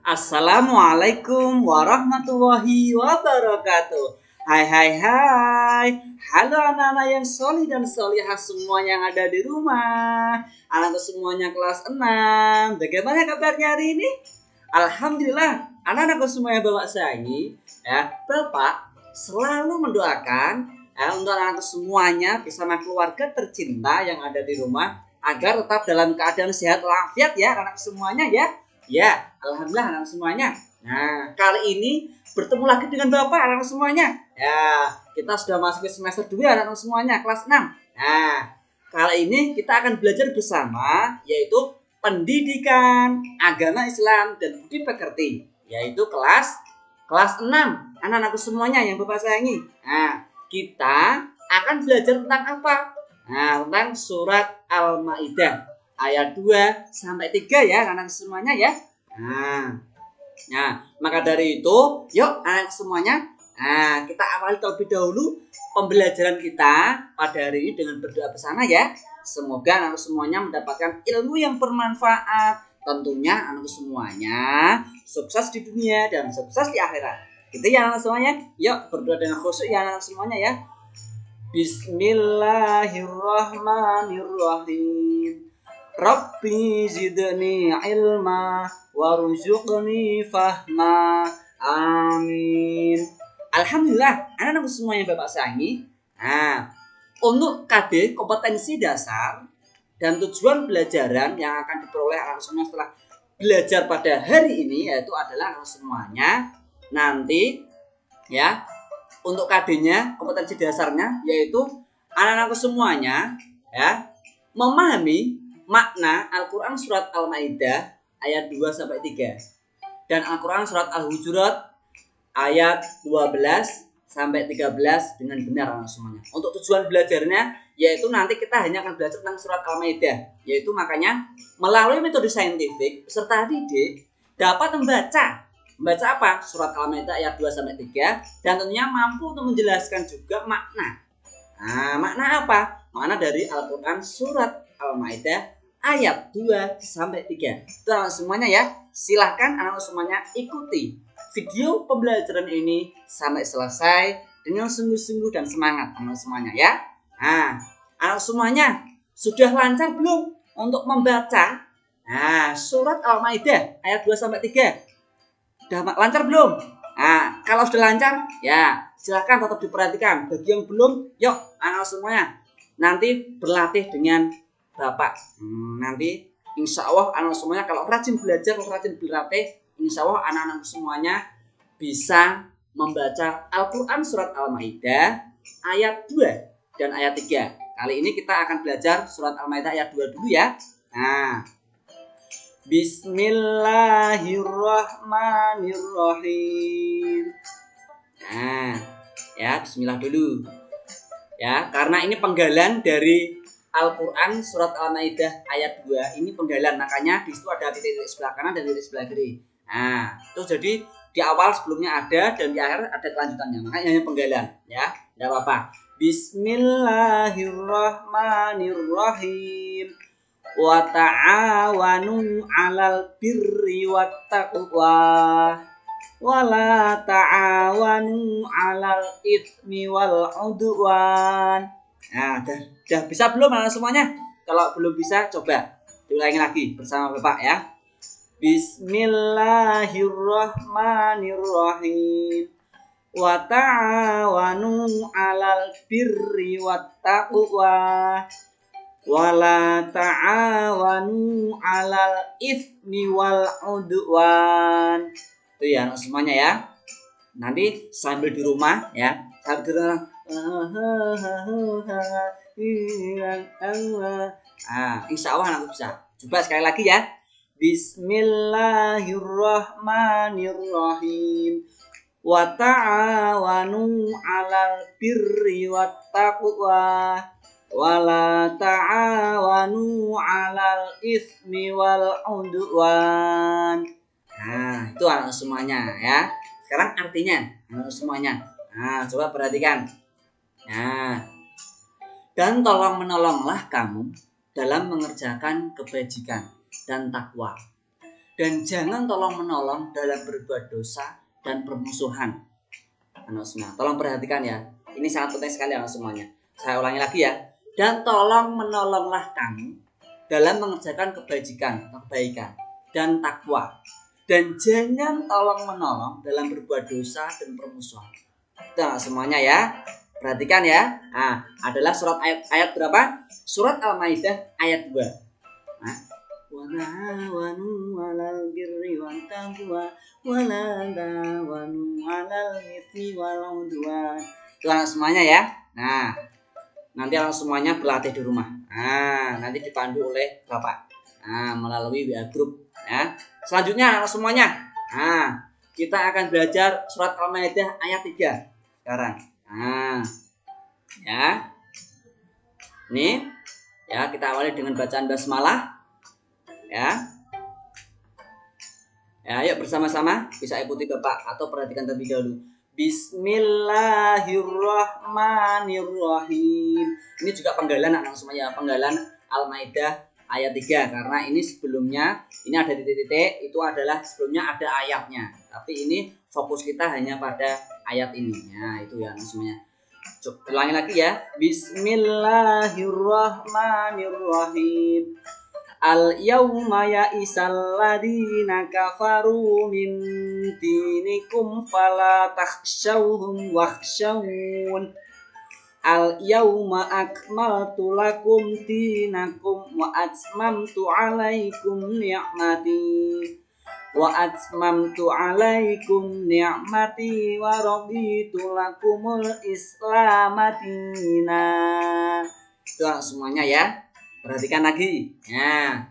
Assalamualaikum warahmatullahi wabarakatuh. Hai hai hai. Halo anak-anak yang solih dan solihah semua yang ada di rumah. Anakku semuanya kelas 6. Bagaimana kabarnya hari ini? Alhamdulillah, anak-anakku semua yang Bapak sayangi, Bapak selalu mendoakan untuk anak-anakku semuanya bersama keluarga tercinta yang ada di rumah agar tetap dalam keadaan sehat walafiat ya anak semuanya ya. Ya, alhamdulillah anak semuanya. Nah, kali ini bertemu lagi dengan Bapak anak semuanya. Ya, kita sudah masuk ke semester 2 anak semuanya, kelas 6. Nah, kali ini kita akan belajar bersama yaitu pendidikan agama Islam dan budi pekerti, yaitu kelas 6. Anak-anakku semuanya yang Bapak sayangi. Nah, kita akan belajar tentang apa? Nah, tentang surat Al-Maidah ayat 2 sampai 3 ya anak semuanya ya. Nah, maka dari itu, yuk anak semuanya, kita awali terlebih dahulu pembelajaran kita pada hari ini dengan berdoa bersama ya. Semoga anak semuanya mendapatkan ilmu yang bermanfaat. Tentunya anak semuanya sukses di dunia dan sukses di akhirat. Gitu ya anak semuanya. Yuk berdoa dengan khusyuk ya anak semuanya ya. Bismillahirrahmanirrahim. Rabbi zidni ilma warzuqni fahma. Amin. Alhamdulillah, anak-anak semua yang Bapak sayangi. Untuk KD kompetensi dasar dan tujuan pelajaran yang akan diperoleh anak semua setelah belajar pada hari ini yaitu adalah anak semuanya nanti ya. Untuk KD-nya kompetensi dasarnya yaitu anak-anak semuanya ya memahami makna Al-Quran surat Al-Maidah ayat 2 sampai 3 dan Al-Quran surat Al-Hujurat ayat 12 sampai 13 dengan benar anak semuanya. Untuk tujuan belajarnya yaitu nanti kita hanya akan belajar tentang surat Al-Maidah, yaitu makanya melalui metode saintifik peserta didik dapat membaca apa? Surat Al-Maidah ayat 2 sampai 3 dan tentunya mampu untuk menjelaskan juga makna. Makna apa? Makna dari Al-Quran surat Al-Maidah ayat 2 sampai 3. Itu anak semuanya ya. Silahkan anak semuanya ikuti video pembelajaran ini sampai selesai dengan sungguh-sungguh dan semangat anak semuanya ya. Anak semuanya sudah lancar belum untuk membaca surat Al-Maidah ayat 2 sampai 3? Sudah lancar belum? Kalau sudah lancar ya silahkan tetap diperhatikan. Bagi yang belum, yuk anak semuanya nanti berlatih dengan Bapak. Nanti insya Allah anak semuanya kalau rajin belajar, rajin berlatih, insya Allah anak-anak semuanya bisa membaca Al-Quran surat Al-Maidah ayat 2 dan ayat 3. Kali ini kita akan belajar surat Al-Maidah ayat 2 dulu ya. Bismillahirrahmanirrahim. Bismillah dulu. Ya, karena ini penggalan dari Al-Quran surat Al-Maidah ayat 2 ini penggalan, makanya di situ ada titik sebelah kanan dan titik sebelah kiri. Itu jadi di awal sebelumnya ada dan di akhir ada kelanjutannya, makanya hanya penggalan ya, tidak apa-apa. Bismillahirrahmanirrahim. Wa ta'awanu 'alal birri wat taqwa wa la ta'awanu 'alal itsmi wal 'udwan. Udah bisa belum anak semuanya? Kalau belum bisa coba diulangi lagi bersama Bapak ya. Bismillahirrahmanirrahim. Wa ta'awanu 'alal birri wat taqwa wa la ta'awanu 'alal itsmi wal 'udwan. Itu ya anak semuanya ya. Nanti sambil di rumah ya, sambil di rumah insya Allah anak bisa. Coba sekali lagi ya. Bismillahirrahmanirrahim. Wa ta'awanu 'alal birri wat taqwa wa la ta'awanu 'alal itsmi wal 'udwan. Itu anak semuanya ya. Sekarang artinya anak semuanya. Coba perhatikan. Dan tolong menolonglah kamu dalam mengerjakan kebajikan dan takwa, dan jangan tolong-menolong dalam berbuat dosa dan permusuhan. Anak semua, tolong perhatikan ya. Ini sangat penting sekali anak semuanya. Saya ulangi lagi ya. Dan tolong menolonglah kamu dalam mengerjakan kebaikan dan takwa. Dan jangan tolong-menolong dalam berbuat dosa dan permusuhan. Itu anak semuanya ya. Perhatikan ya. Nah, adalah surat ayat berapa? Surat Al-Maidah ayat 2. Nah, wa ta'awanu 'alal birri wat taqwa wa la ta'awanu 'alal itsmi wal 'udwan. Itu anak semuanya ya. Nah, nanti anak semuanya berlatih di rumah. Nah, nanti dipandu oleh Bapak. Nah, melalui WA group ya. Selanjutnya anak semuanya. Nah, kita akan belajar surat Al-Maidah ayat 3 sekarang. Nah, ya. Ini ya, kita awali dengan bacaan basmalah. Ya. Ya, yuk bersama-sama bisa ikuti Bapak atau perhatikan terlebih dahulu. Bismillahirrahmanirrahim. Ini juga penggalan anak semuanya, penggalan Al-Maidah ayat 3 karena ini sebelumnya ini ada titik-titik, itu adalah sebelumnya ada ayatnya. Tapi ini fokus kita hanya pada ayat ini. Ya, itu ya anak semuanya. Ulangi lagi ya. Bismillahirrahmanirrahim. Al-yawma ya'isal ladina kafaru min dinikum fala takhshawhum wakhshawun. Al-yawma akmaltu lakum dinakum wa atmamtu alaikum ni'mati wa raditu lakumul islamatina. Itu semuanya ya. Perhatikan lagi. Ya.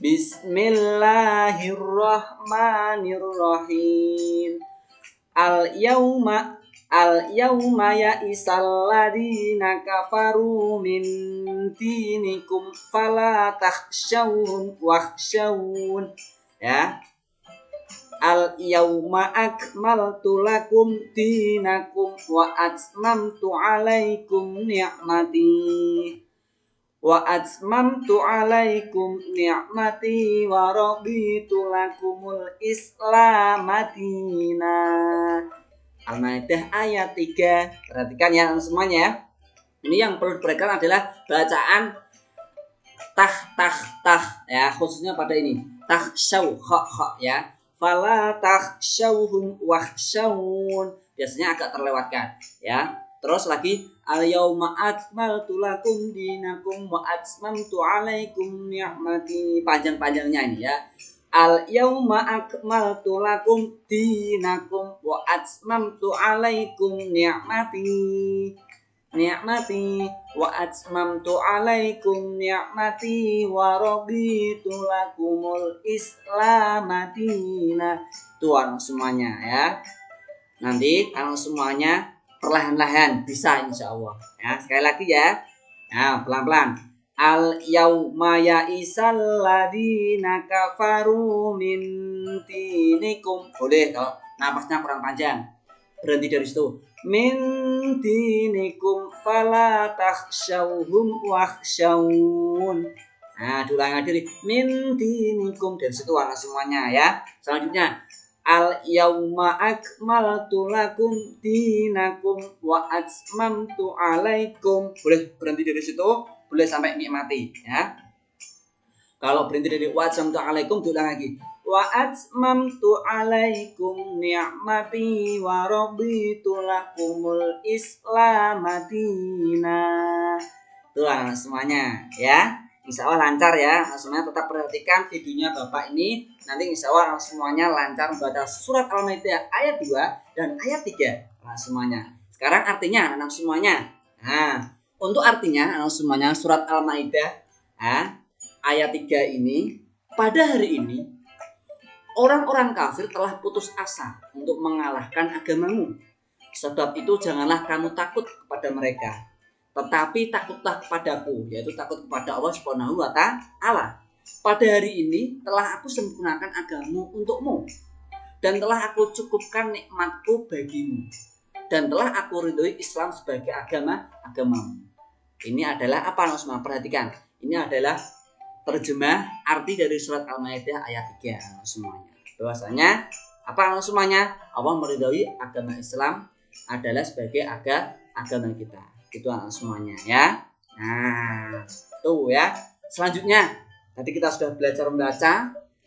Bismillahirrahmanirrahim. Al-yawma ya'isal ladina kafaru min dinikum fala takhshawhum wakhshawun. Ya. Al-yawma akmaltu lakum dinakum wa atmamtu alaikum ni'mati wa raditu lakumul islamatina. Al-Maidah ayat 3. Perhatikan ya semuanya. Ini yang perlu diperhatikan adalah bacaan tah ya, khususnya pada ini. Takhshaw kha ya. Fala takhshawhum wakhshawun. Biasanya agak terlewatkan ya. Terus lagi al-yawma akmaltu lakum dinakum wa atmamtu alaikum ni'mati. Panjang-panjangnya ini ya. Al-yawma akmaltu lakum dinakum wa atmamtu alaikum ni'mati wa atmamtu alaikum ni'mati wa raditu lakumul islamatina. Tuan semuanya ya. Nanti kalau semuanya perlahan-lahan bisa insya Allah ya. Sekali lagi ya. Nah, pelan-pelan. Al-yawma ya'isal ladina kafaru min dinikum. Boleh kalau napasnya kurang panjang, berhenti dari situ. Min dinikum fala takhshawhum wakhshawun. Nah, diulangi lagi. Min dinikum, dari situ anak semuanya ya. Selanjutnya al-yawma akmaltu lakum dinakum wa atmamtu alaikum. Boleh berhenti dari situ, boleh sampai nikmati ya. Kalau berhenti dari wa atmamtu alaikum, diulang lagi. Wa atmamtu alaikum ni'mati wa raditu lakumul islamatina. Tuh anak semuanya ya. Insya Allah lancar ya. Semuanya tetap perhatikan videonya Bapak ini. Nanti insya Allah semuanya lancar membaca surat Al-Maidah ayat 2 dan ayat 3. Nah, semuanya. Sekarang artinya anak semuanya. Nah, untuk artinya anak semuanya surat Al-Maidah ayat 3 ini, pada hari ini orang-orang kafir telah putus asa untuk mengalahkan agamamu. Sebab itu janganlah kamu takut kepada mereka, tetapi takutlah kepadaku, yaitu takut kepada Allah Subhanahu wa Ta'ala. Pada hari ini telah aku sempurnakan agamamu untukmu, dan telah aku cukupkan nikmatku bagimu, dan telah aku ridhoi Islam sebagai agamamu. Ini adalah apa semua? Perhatikan. Ini adalah terjemah arti dari surat Al-Maidah ayat 3 semuanya. Bahwasanya apa semuanya? Allah meridhoi agama Islam adalah sebagai agama kita. Itu semuanya ya. Nah, tuh ya. Selanjutnya, tadi kita sudah belajar membaca,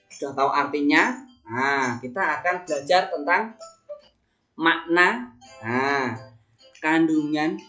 sudah tahu artinya. Nah, kita akan belajar tentang makna, kandungan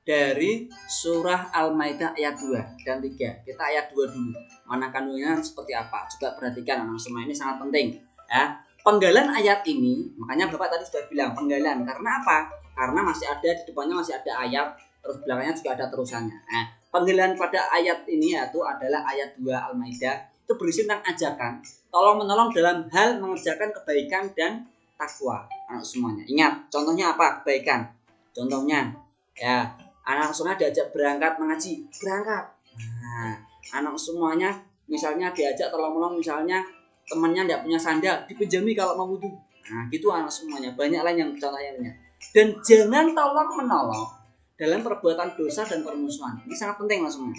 dari surah Al-Maidah ayat 2 dan 3. Kita ayat 2 dulu. Mana kandungannya seperti apa? Coba perhatikan anak semua, ini sangat penting ya. Penggalan ayat ini, makanya Bapak tadi sudah bilang penggalan. Karena apa? Karena masih ada di depannya masih ada ayat, terus belakangnya juga ada terusannya. Nah, penggalan pada ayat ini yaitu adalah ayat 2 Al-Maidah. Itu berisi tentang ajakan, tolong menolong dalam hal mengerjakan kebaikan dan takwa. Anak semuanya. Ingat, contohnya apa? Kebaikan. Contohnya ya, anak semuanya diajak berangkat mengaji, berangkat. Nah, anak semuanya misalnya diajak tolong-menolong, misalnya temannya tidak punya sandal, dipinjami kalau mau wudu. Nah, gitu anak semuanya. Banyak lain yang contoh lainnya. Dan jangan tolong-menolong dalam perbuatan dosa dan permusuhan. Ini sangat penting langsung.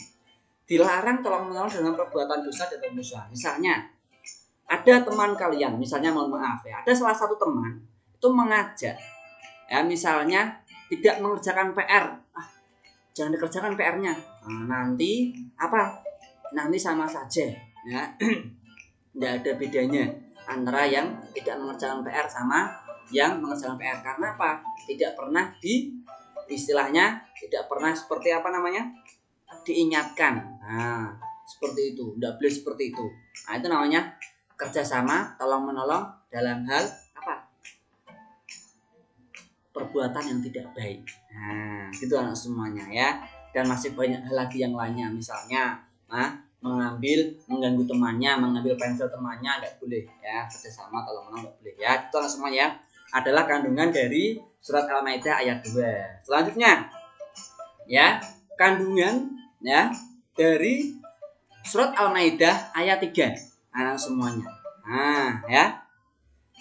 Dilarang tolong-menolong dalam perbuatan dosa dan permusuhan. Misalnya, ada teman kalian, misalnya mohon maaf ya, ada salah satu teman itu mengajak ya, misalnya tidak mengerjakan PR, jangan dikerjakan PR-nya. Nah, nanti apa? Nanti sama saja ya. Tidak ada bedanya antara yang tidak mengerjakan PR sama yang mengerjakan PR. Karena apa? Tidak pernah istilahnya tidak pernah seperti apa namanya? Diingatkan. Nah, seperti itu. Tidak boleh seperti itu. Nah, itu namanya kerjasama, tolong menolong dalam hal apa? Perbuatan yang tidak baik. Nah, gitu anak semuanya ya. Dan masih banyak hal lagi yang lainnya. Misalnya, mengganggu temannya, mengambil pensil temannya, tidak boleh ya. Kerjasama, tolong menolong tidak boleh ya. Itu anak semuanya adalah kandungan dari surat Al-Maidah ayat 2. Selanjutnya, ya, kandungan ya dari surat Al-Maidah ayat 3. Anak semuanya. Nah, ya.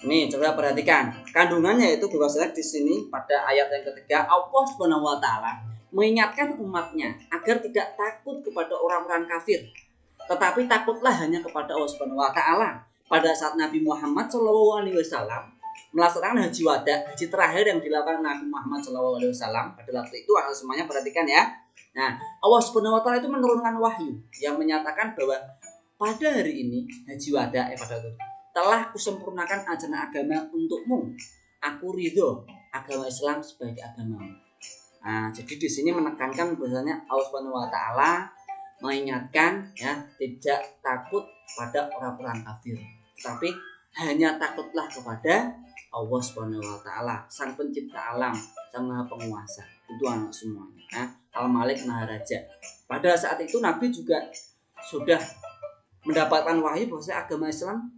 Ini coba perhatikan. Kandungannya itu bahwasanya di sini pada ayat yang ketiga Allah Subhanahu wa taala mengingatkan umatnya agar tidak takut kepada orang-orang kafir, tetapi takutlah hanya kepada Allah Subhanahu wa taala. Pada saat Nabi Muhammad SAW melaksanakan haji wada, haji terakhir yang dilakukan Nabi Muhammad SAW pada waktu itu, anak semuanya perhatikan ya. Nah, Allah Subhanahu wa taala itu menurunkan wahyu yang menyatakan bahwa pada hari ini haji wada pada itu telah kusempurnakan ajaran agama untukmu. Aku ridho agama Islam sebagai agamamu. Nah, jadi di sini menekankan bahwasanya Allah Subhanahu wa taala mengingatkan ya, tidak takut pada orang-orang kafir, tapi hanya takutlah kepada Allah Subhanahu wa taala, Sang Pencipta alam, Sang Maha Penguasa. Itu anak semuanya. Nah, Al-Malik Maharaja. Pada saat itu Nabi juga sudah mendapatkan wahyu bahwa agama Islam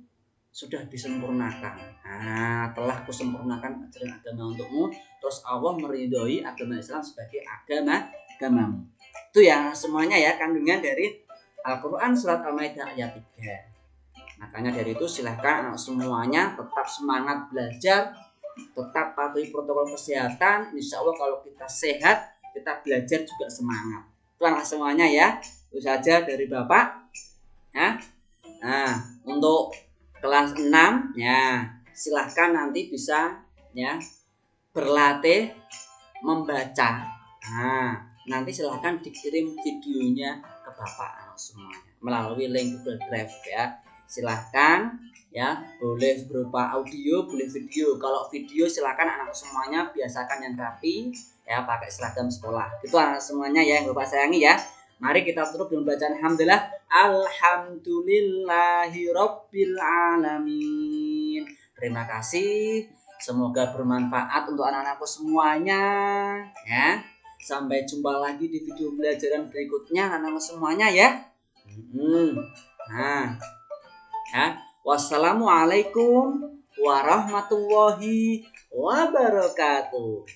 sudah disempurnakan. Nah, telah kusempurnakan ajaran agama untukmu. Terus Allah meridhoi agama Islam sebagai agamamu. Itu ya semuanya ya kandungan dari Al-Quran surat Al-Maidah ayat 3. Makanya dari itu silahkan semuanya tetap semangat belajar, tetap patuhi protokol kesehatan. Insya Allah kalau kita sehat, kita belajar juga semangat. Itu semuanya ya. Itu saja dari Bapak. Ya. Nah, untuk kelas 6 ya silahkan nanti bisa ya berlatih membaca. Nah, nanti silahkan dikirim videonya ke Bapak semuanya melalui link Google Drive ya. Silahkan ya, boleh berupa audio, boleh video. Kalau video silahkan anak semuanya biasakan yang rapi ya, pakai seragam sekolah. Itu anak semuanya ya yang Bapak sayangi ya. Mari kita tutup dengan bacaan alhamdulillah. Alhamdulillahirabbil alamin. Terima kasih. Semoga bermanfaat untuk anak-anakku semuanya ya. Sampai jumpa lagi di video pelajaran berikutnya anak-anak semuanya ya. Nah. Ya. Wassalamualaikum warahmatullahi wabarakatuh.